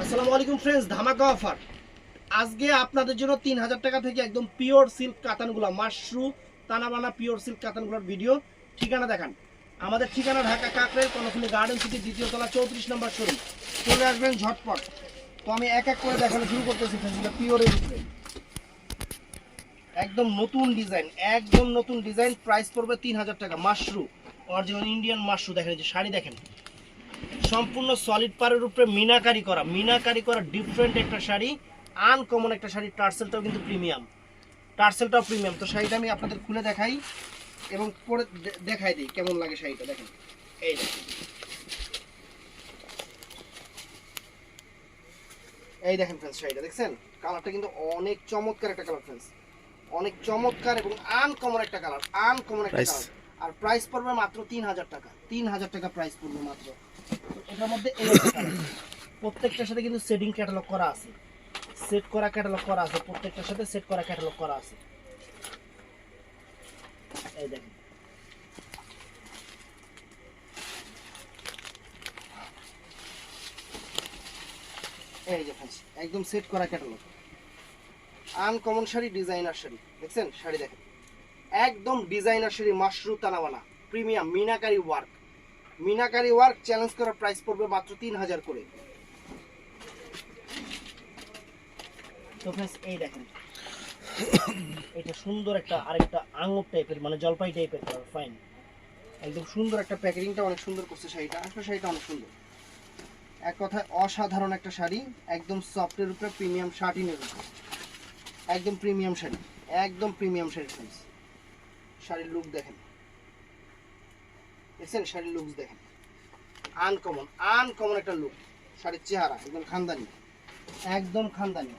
আসসালামু আলাইকুম ফ্রেন্ডস, ধামাকা অফার আজকে আপনাদের জন্য 3000 টাকা থেকে একদম pure silk কাতানগুলো Mashru তানাবানা pure silk কাতানগুলোর video. ঠিকানা দেখান, আমাদের ঠিকানা ঢাকা কাকরাইল কর্ণফুলী গার্ডেন সিটি দ্বিতীয় তলা 34 নম্বর শোরুম। চলে আসবেন ঝটপট। তো আমি এক এক করে দেখানো শুরু করতেছি ফ্রেন্ডস। এটা পিওরের উপরে একদম নতুন ডিজাইন, একদম নতুন ডিজাইন। প্রাইস পড়বে 3000 টাকা। Mashru original Indian Mashru. দেখেন যে শাড়ি দেখেন, সম্পূর্ণ সলিড পাড়ের উপরে মিনাকারি করা ডিফারেন্ট একটা শাড়ি, আনকমন একটা শাড়ি। টার্সেলটাও কিন্তু প্রিমিয়াম, টার্সেলটাও প্রিমিয়াম। তো শাড়িটা আমি আপনাদের খুলে দেখাই এবং পরে দেখাই দিই কেমন লাগে শাড়িটা। দেখেন, এই দেখেন, এই দেখেন ফ্রেন্ডস, শাড়িটা দেখছেন? কালারটা কিন্তু অনেক চমৎকার একটা কালার ফ্রেন্ডস, অনেক চমৎকার এবং আনকমন একটা কালার, আনকমন একটা কালার। আর প্রাইস পড়বে মাত্র 3000 টাকা। 3000 টাকা প্রাইস পড়বে মাত্র। এটার মধ্যে এই একটা কালার, প্রত্যেকটার সাথে কিন্তু সেটিং ক্যাটালগ করা আছে, সেট করা ক্যাটালগ করা আছে, প্রত্যেকটার সাথে সেট করা ক্যাটালগ করা আছে। এই দেখেন, এই যে ফ্রেন্ডস একদম সেট করা catalogue, uncommon sari, designer sari. দেখছেন শাড়ি দেখেন, একদম ডিজাইনার শাড়ি, মাশরু তানাবানা প্রিমিয়াম মিনাকারি ওয়ার্ক, মিনাকারি ওয়ার্ক চ্যালেঞ্জ করা। প্রাইস পড়বে মাত্র 3000 করে। তো ফ্রেন্ডস এই দেখেন, এটা সুন্দর একটা আরেকটা আঙুর টাইপের, মানে জলপাই টাইপের কালার, ফাইন একদম সুন্দর একটা প্যাকেজিংটা অনেক সুন্দর করছে শাড়িটা। আসলে শাড়িটা অনেক সুন্দর, এক কথায় অসাধারণ একটা শাড়ি। একদম সফটের উপরে প্রিমিয়াম শার্টিনের উপরে একদম প্রিমিয়াম শাড়ি, একদম প্রিমিয়াম শাড়ি ফ্রেন্ডস। শাড়ির লুক দেখেন, দেখছেন শাড়ির লুকস দেখেন, আনকমন আনকমন একটা লুক। শাড়ির চেহারা একদম খানদানি, একদম খানদানি।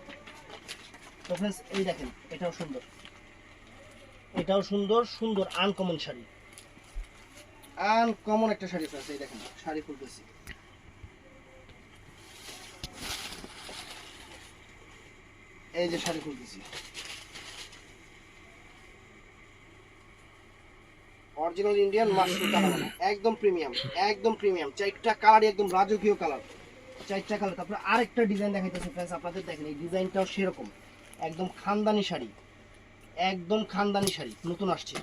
তো ফ্রেন্ডস এই দেখেন, এটাও সুন্দর, এটাও সুন্দর, সুন্দর আনকমন শাড়ি, আনকমন একটা শাড়ি ফ্রেন্ডস। এই দেখেন শাড়ি খুলতেছি, এই যে শাড়ি খুলতেছি, অরিজিনাল ইন্ডিয়ান মাশরু তানাবানা একদম প্রিমিয়াম, একদম প্রিমিয়াম। চারটা কালারই একদম রাজকীয় কালার, চারটা কালার। তারপরে আরেকটা ডিজাইন দেখাইতেছি ফ্রেন্ডস আপনাদের। দেখেন এই ডিজাইনটাও সেরকম, একদম খানদানি শাড়ি, একদম খানদানি শাড়ি, নতুন আসছে।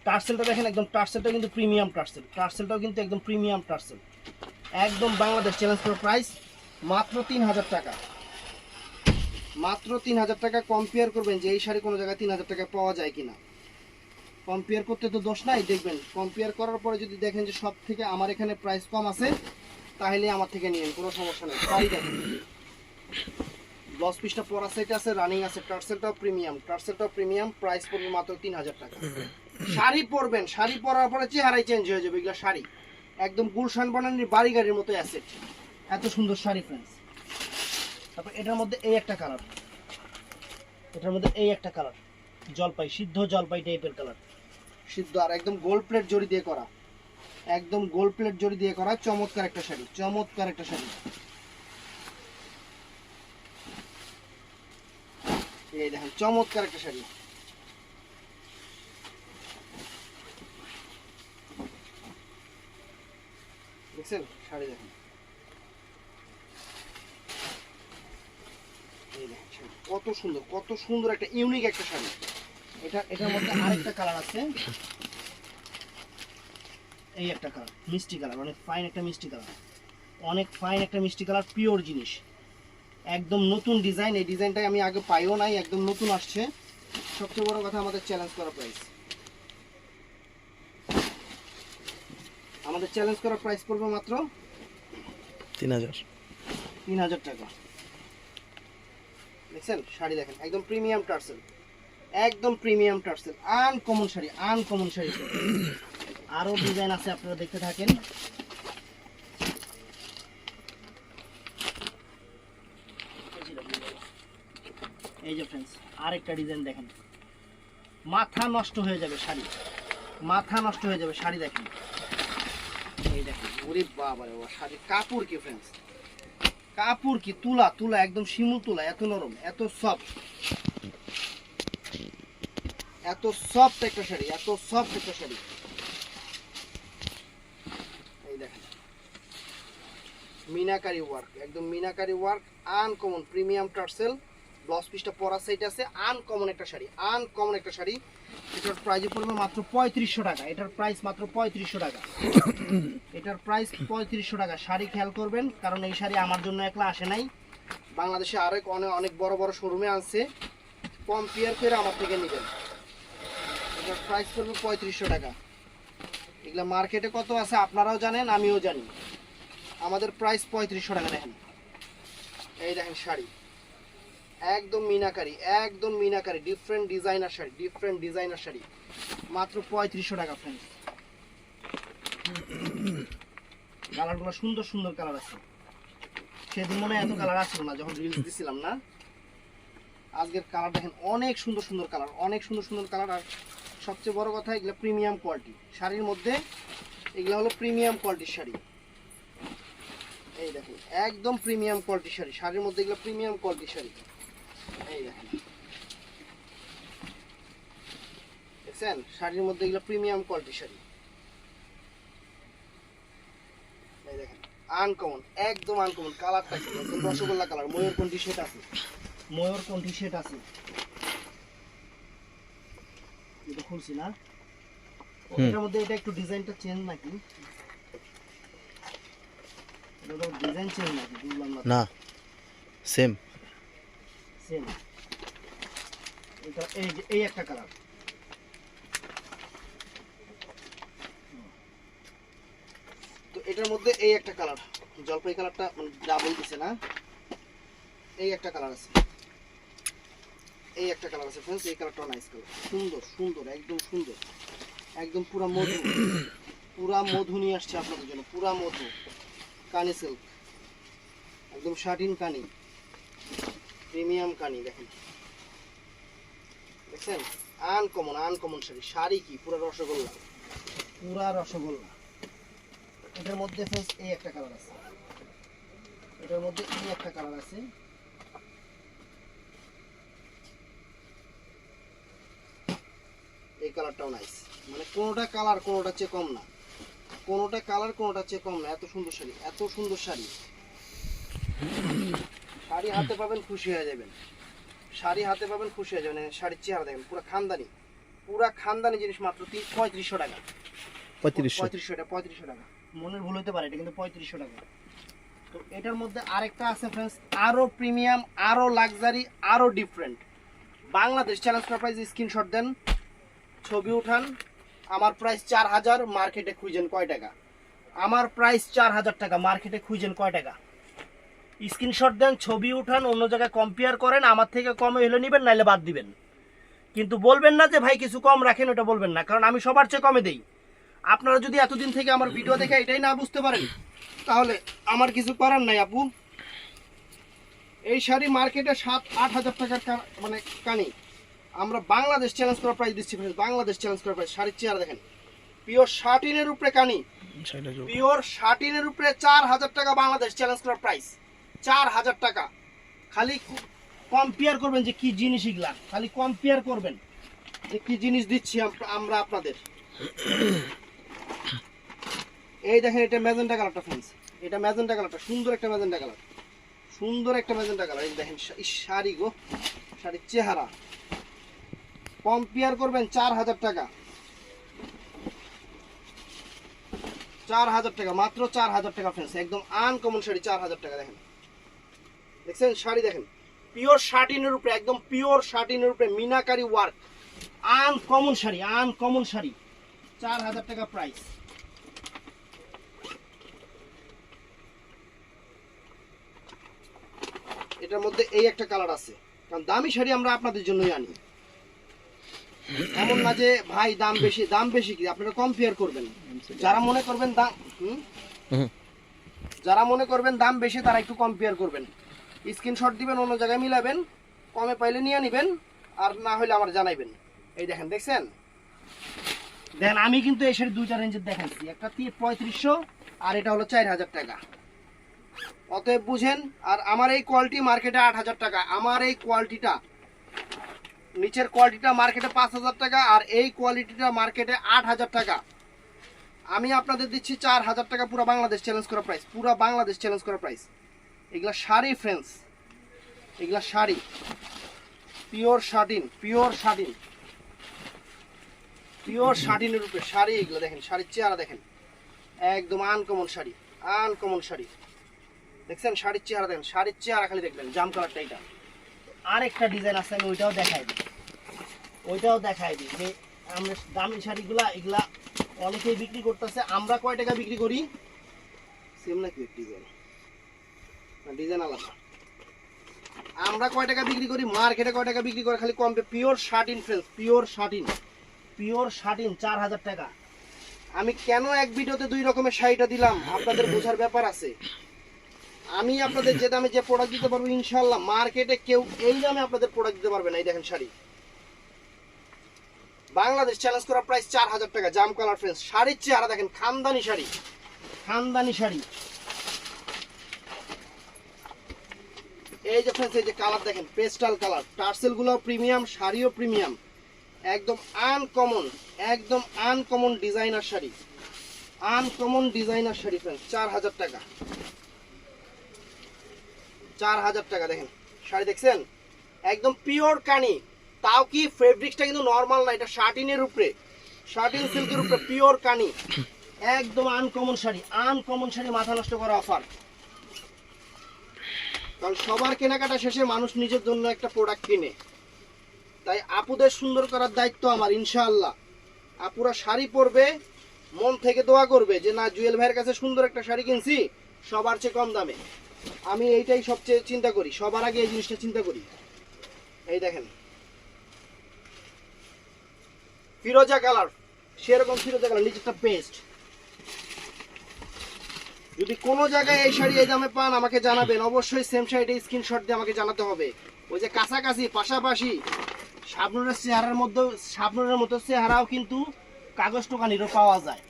টার্সেলটা দেখেন, একদম টার্সেলটা কিন্তু প্রিমিয়াম টার্সেল, টার্সেলটাও কিন্তু একদম প্রিমিয়াম টার্সেল। একদম বাংলাদেশ চ্যালেঞ্জ করার প্রাইস মাত্র 3000 টাকা, মাত্র 3000 টাকা। কম্পেয়ার করবেন যে এই শাড়ি কোনো জায়গায় 3000 টাকা পাওয়া যায় কিনা। কম্পেয়ার করতে তো দোষ নাই, দেখবেন কম্পেয়ার করার পরে যদি দেখেন যে সব থেকে আমার এখানে প্রাইস কম আছে, তাহলে আমার থেকে নিন, কোনো সমস্যা নেই। শাড়ি দেখেন, ব্লাউজ পিসটা পরা সেট আছে, রানিং আছে, টার্সেলটাও প্রিমিয়াম, টার্সেলটাও প্রিমিয়াম। প্রাইস পড়বে মাত্র 3000 টাকা। শাড়ি পরবেন, শাড়ি পরার পরে চেহারাই চেঞ্জ হয়ে যাবে। এগুলো শাড়ি একদম গুলশান বনানীর বাড়ি গাড়ির মতো অ্যাসেট, এত সুন্দর শাড়ি ফ্রেন্ডস। তারপর এটার মধ্যে এই একটা কালার, এটার মধ্যে এই একটা কালার, জলপাই, সিদ্ধ জলপাই টাইপের কালার, সিদ্ধ। আর একদম গোল্ড প্লেট জড়ি দিয়ে করা, একদম গোল্ড প্লেট জড়ি দিয়ে করা, চমৎকার একটা শাড়ি, চমৎকার একটা শাড়ি। এই দেখেন চমৎকার একটা শাড়ি, দেখছেন শাড়ি দেখেন, এই দেখেন শাড়ি কত সুন্দর, কত সুন্দর একটা ইউনিক একটা শাড়ি। এটার মধ্যে আরেকটা কালার আছে, এই একটা কালার, মিষ্টি কালার, অনেক ফাইন একটা মিষ্টি কালার, অনেক ফাইন একটা মিষ্টি কালার, পিওর জিনিস, একদম নতুন ডিজাইন। এই ডিজাইনটাই আমি আগে পাইও নাই, একদম নতুন আসছে। সবচেয়ে বড় কথা আমাদের চ্যালেঞ্জ করা প্রাইস, আমাদের চ্যালেঞ্জ করা প্রাইস পড়বে মাত্র 3000 টাকা। দেখছেন শাড়ি দেখেন, একদম প্রিমিয়াম টার্সেল, একদম premium tassel, uncommon sari, uncommon sari. আরো ডিজাইন আছে, আপনারা দেখতে থাকেন। এই যে ফ্রেন্ডস আরেকটা ডিজাইন দেখেন, মাথা নষ্ট হয়ে যাবে শাড়ি, মাথা নষ্ট হয়ে যাবে শাড়ি। দেখেন এই দেখেন, ওরে বাবা রে বাবা, শাড়ি কাপড় কি ফ্রেন্ডস, কাপড় কি, তুলা তুলা, একদম শিমুল তুলা, এত নরম, এত সফট, এত সফট একটা শাড়ি, এত সফট একটা শাড়ি। এই দেখেন মিনাকারি ওয়ার্ক, একদম meenakari work, uncommon premium tassel. Blouse পিসটা পরা সাইড আছে, আনকমন একটা শাড়ি, আনকমন একটা শাড়ি। এটার প্রাইস পড়বে মাত্র 3500 টাকা। এটার প্রাইস মাত্র 3500 টাকা। এটার প্রাইস 3500 টাকা। শাড়ি খেয়াল করবেন, কারণ এই শাড়ি আমার জন্য একলা আসে নাই, বাংলাদেশে আরেক অনেক বড় বড় শোরুমে আছে, কম্পেয়ার করে আমার থেকে নেবেন। এটার প্রাইস পড়বে 3500 টাকা। এগুলো মার্কেটে কত আছে আপনারাও জানেন, আমিও জানি। আমাদের প্রাইস 3500 টাকা। দেখেন, এই দেখেন শাড়ি, একদম মিনাকারি, একদম meenakari, different designer sari, different designer sari, মাত্র 3500 টাকা। ফ্রেন্ডস, কালারগুলো সুন্দর সুন্দর কালার আছে। সেদিন মনে হয় এত কালার আসছিল না যখন রিলস দিছিলাম না। আজকের কালার দেখেন, অনেক সুন্দর সুন্দর কালার, অনেক সুন্দর সুন্দর কালার। আর সবচেয়ে বড় কথা, এগুলো প্রিমিয়াম কোয়ালিটি শাড়ির মধ্যে, এগুলো হলো প্রিমিয়াম কোয়ালিটির শাড়ি। এই দেখেন, একদম প্রিমিয়াম কোয়ালিটির শাড়ি, শাড়ির মধ্যে এগুলো প্রিমিয়াম কোয়ালিটির শাড়ি। এই দেখেন, দেখছেন, শাড়ির মধ্যে এগুলো প্রিমিয়াম কোয়ালিটির শাড়ি। এই দেখেন, আনকমন, একদম আনকমন। কালারটা কি একদম রসগোল্লা কালার, ময়ূরকণ্ঠী শেড আছে, ময়ূরকণ্ঠী শেড আছে। এটা খুলছি না, এটার মধ্যে এটা একটু ডিজাইনটা চেঞ্জ নাকি? এটা ডিজাইন চেঞ্জ নাকি? বুঝলাম না। Same same. এটা এই একটা কালার, তো এটার মধ্যে এই একটা কালার, জলপাই কালারটা মানে ডাবল দিছে না, এই একটা কালার আছে, এই একটা কালার আছে फ्रेंड्स। এই কালারটাও নাইস কালার, সুন্দর সুন্দর, একদম সুন্দর, একদম পুরা মধু, পুরা মধু নিয়ে আসছে আপনাদের জন্য, পুরা মধু। কানি সিল্ক, একদম শাটিন কানি, প্রিমিয়াম কানি। দেখেন, দেখছেন, আনকমন, আনকমন শাড়ি। শাড়ি কি পুরা রসগোল্লা, পুরা রসগোল্লা। এটার মধ্যে फ्रेंड्स এই একটা কালার আছে, এটার মধ্যে এই একটা কালার আছে। এই কালারটাও নাইস, মানে কোনোটা কালার কোনোটা চেয়ে কম না, কোনোটা কালার কোনোটা চেয়ে কম না। এত সুন্দর শাড়ি, এত সুন্দর শাড়ি। শাড়ি হাতে পাবেন খুশি হয়ে যাবেন, শাড়ি হাতে পাবেন খুশি হয়ে যাবেন। শাড়ির চেহারা দেখেন, পুরো খানদানি, পুরা খানদানি জিনিস, মাত্র 3500 টাকা। 3500 টাকা, 3500 টাকা। মনের ভুল হতে পারে, এটা কিন্তু 3500 টাকা। তো এটার মধ্যে আরেকটা আছে फ्रेंड्स, আরো প্রিমিয়াম, আরো লাক্সারি, আরো different. Bangladesh challenge price, screenshot দেন, ছবি উঠান। আমার প্রাইস 4000, মার্কেটে খুঁজেন কয় টাকা? আমার প্রাইস 4000 টাকা, মার্কেটে খুঁজেন কয় টাকা? স্ক্রিনশট দেন, ছবি উঠান, অন্য জায়গায় কম্পেয়ার করেন, আমার থেকে কমে হলে নেবেন, নাইলে বাদ দিবেন। কিন্তু বলবেন না যে ভাই কিছু কম রাখেন, ওটা বলবেন না, কারণ আমি সবার চেয়ে কমে দেই। আপনারা যদি এতদিন থেকে আমার ভিডিও দেখে এটাই না বুঝতে পারেন, তাহলে আমার কিছু করার নাই আপু। এই শাড়ি মার্কেটে 7-8 হাজার টাকার মানে কানি, আমরা বাংলাদেশ চ্যালেঞ্জ করা প্রাইস দিচ্ছি। বাংলাদেশ চ্যালেঞ্জ করা প্রাইস। শাড়ির চেহারা দেখেন, পিওর শাটিনের উপরে কানি, পিওর শাটিনের উপরে 4000 টাকা বাংলাদেশ চ্যালেঞ্জ করা প্রাইস, 4000 টাকা। খালি কম্পেয়ার করবেন যে কি জিনিস এগুলা, খালি কম্পেয়ার করবেন যে কি জিনিস দিচ্ছি আমরা আপনাদের। এই দেখেন, এটা ম্যাজেন্টা কালারটা फ्रेंड्स, এটা ম্যাজেন্টা কালারটা, সুন্দর একটা ম্যাজেন্টা কালার, সুন্দর একটা ম্যাজেন্টা কালার। এই দেখেন শাড়ি গো, শাড়ির চেহারা কম্পেয়ার করবেন। 4000 টাকা, 4000 টাকা, মাত্র 4000 টাকা फ्रेंड्स। একদম আনকমন শাড়ি, 4000 টাকা। দেখেন, দেখছেন শাড়ি, দেখেন পিওর শাটিনের উপরে, একদম পিওর শাটিনের উপরে meenakari work, uncommon sari, uncommon sari, 4000 টাকা প্রাইস। এটার মধ্যে এই একটা কালার আছে, কারণ দামি শাড়ি আমরা আপনাদের জন্যই আনি। এমন না যে ভাই দাম বেশি, দাম বেশি কি, আপনারা কম্পেয়ার করবেন। যারা মনে করবেন দাম, যারা মনে করবেন দাম বেশি, তারা একটু কম্পেয়ার করবেন, স্ক্রিনশট দিবেন, অন্য জায়গায় মিলাবেন, কমে পাইলে নিয়ে নেবেন, আর না হলে আমার জানাইবেন। এই দেখেন, দেখছেন, দেখেন আমি কিন্তু এই শাড়ি দুইটা রেঞ্জের দেখাচ্ছি, একটা 3500 আর এটা হলো 4000 টাকা। অতএব বুঝেন। আর আমার এই কোয়ালিটি মার্কেটে 8000 টাকা, আমার এই কোয়ালিটিটা, নিচের কোয়ালিটিটা মার্কেটে 5000 টাকা, আর এই কোয়ালিটিটা মার্কেটে 8000 টাকা। আমি আপনাদের দিচ্ছি 4000 টাকা, পুরো বাংলাদেশ চ্যালেঞ্জ করা প্রাইস, পুরো বাংলাদেশ চ্যালেঞ্জ করা প্রাইস। এগুলা শাড়ি ফ্রেন্ডস, এগুলা sari pure satin, pure satin, pure শাটিনের উপরে শাড়ি। এগুলো দেখেন শাড়ির চেহারা দেখেন, একদম আনকমন শাড়ি, আনকমন শাড়ি। দেখছেন শাড়ির চেহারা দেখেন, শাড়ির চেহারা খালি দেখবেন, জাম কালারটা এটা। আরেকটা ডিজাইন আছে, আমি ওইটাও দেখাই দিই, ওইটাও দেখাই দিই যে আমরা দামি শাড়িগুলা এগুলা অনেকেই বিক্রি করতেছে। আমরা কয় টাকা বিক্রি করি সেম নাকি ডিজাইন, ডিজাইন আলাদা। আমরা কয় টাকা বিক্রি করি, মার্কেটে কয় টাকা বিক্রি করে খালি কম। Pure satin friends, pure satin, pure satin 4000 taka. আমি কেন এক ভিডিওতে দুই রকমের শাড়িটা দিলাম আপনাদের বোঝার ব্যাপার আছে। আমি আপনাদের যে দামে যে প্রোডাক্ট দিতে পারবো ইনশাল্লাহ মার্কেটে কেউ এই দামে আপনাদের প্রোডাক্ট দিতে পারবে না। এই দেখেন শাড়ি, বাংলাদেশ চ্যালেঞ্জ করা প্রাইস 4000 টাকা, জাম কালার ফ্রেন্ডস। শাড়ির চেহারা দেখেন, খানদানি শাড়ি, খানদানি শাড়ি। এই যে ফ্রেন্ডস, এই যে কালার দেখেন, পেস্টাল কালার, টার্সেল গুলো প্রিমিয়াম, শাড়িও প্রিমিয়াম, একদম আনকমন, একদম uncommon designer sari, uncommon designer sari friends. 4000 টাকা, 4000 টাকা। দেখেন শাড়ি দেখছেন, একদম পিওর কানি, তাও কি ফেব্রিক্সটা কিন্তু নরমাল না, এটা শার্টিনের উপরে, শার্টিন সিল্কের উপরে পিওর কানি, একদম আনকমন শাড়ি, আনকমন শাড়ি, মাথা নষ্ট করা অফার। কারণ সবার কেনাকাটা শেষে মানুষ নিজের জন্য একটা প্রোডাক্ট কিনে, তাই আপুদের সুন্দর করার দায়িত্ব আমার ইনশাআল্লাহ। আপুরা শাড়ি পরবে, মন থেকে দোয়া করবে যে না জুয়েল ভাইয়ের কাছে সুন্দর একটা শাড়ি কিনছি সবার চেয়ে কম দামে। আমি এইটাই সবচেয়ে চিন্তা করি, সবার আগে এই জিনিসটা চিন্তা করি। এই দেখেন ফিরোজা কালার, সেরকম ফিরোজা কালার, নিচেরটা পেস্ট। যদি কোনো জায়গায় এই শাড়ি এই দামে পান আমাকে জানাবেন, অবশ্যই সেম শাড়িটা স্ক্রিনশট দিয়ে আমাকে জানাতে হবে। ওই যে কাছাকাছি পাশাপাশি শাবনুরের চেহারার মধ্যে, শাবনুরের মতো চেহারাও কিন্তু কাগজ টোকানিরও পাওয়া যায়।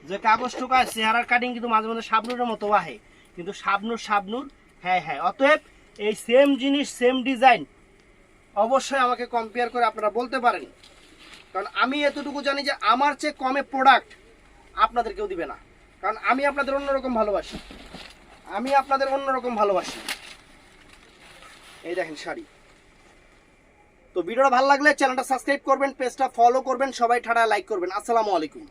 যে কাগজ টোকা চেহারার কাটিং কিন্তু মাঝে মাঝে শাবনুরের মতো আহে, কিন্তু শাবনুর শাবনুর, হ্যাঁ হ্যাঁ। অতএব এই সেম জিনিস সেম ডিজাইন অবশ্যই আমাকে কম্পেয়ার করে আপনারা বলতে পারেন। কারণ আমি এতটুকু জানি যে আমার চেয়ে কমে প্রোডাক্ট আপনাদের কেউ দিবে না, কারণ আমি আপনাদের অন্যরকম ভালোবাসি, আমি আপনাদের অন্যরকম ভালোবাসি। এই দেখেন শাড়ি। তো ভিডিওটা ভালো লাগলে চ্যানেলটা সাবস্ক্রাইব করবেন, পেজটা ফলো করবেন, সবাই ঠাড়া লাইক করবেন। আসসালামু আলাইকুম।